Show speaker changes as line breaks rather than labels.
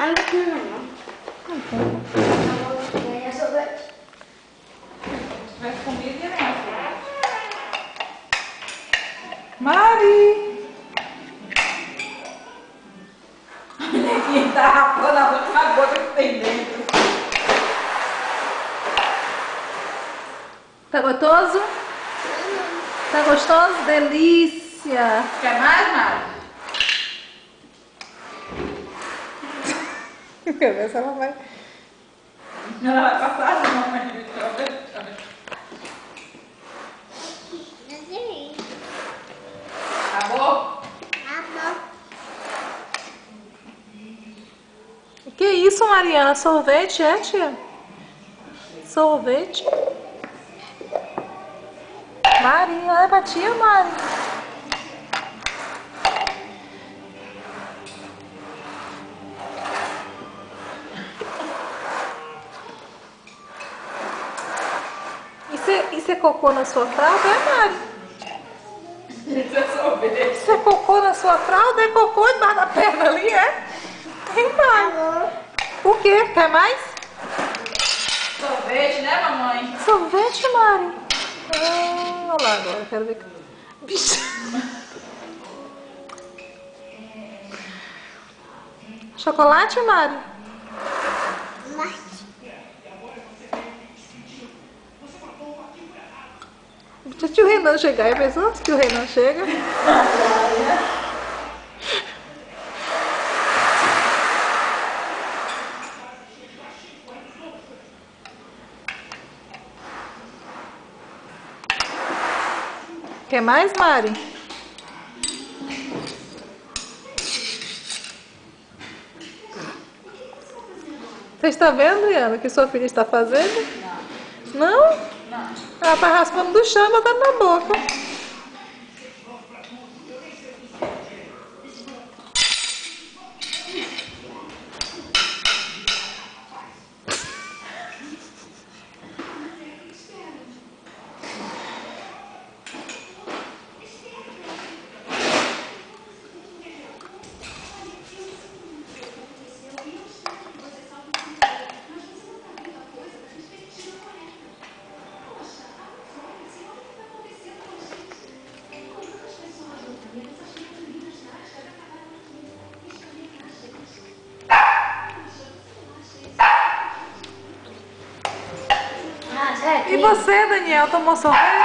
Vai comida, né? Mari! Olha aqui, tá rapando a última gota que tem dentro.
Tá gostoso? Tá gostoso? Delícia!
Quer mais, Mari?
Quer ver se ela vai...
Ela vai passar de mamãe. Acabou?
O que é isso, Mariana? Sorvete, é, tia? Sorvete? Mari, olha pra tia, Mari. Isso é cocô na sua fralda, é, Mari?
Isso é sorvete.
Isso é cocô na sua fralda? É cocô embaixo da perna ali, é? Hein, Mari? O quê? Quer mais?
Sorvete, né, mamãe?
Sorvete, Mari? Olha lá agora, quero ver. Bicho. Chocolate, Mari? Deixa o Renan chegar. Já pensou que o Renan chega? Quer mais, Mari? Você está vendo, Adriana, o que sua filha está fazendo? Não. Não?
Não.
Ela está raspando do chão e botando na boca. E você, Daniel, tomou sorvete?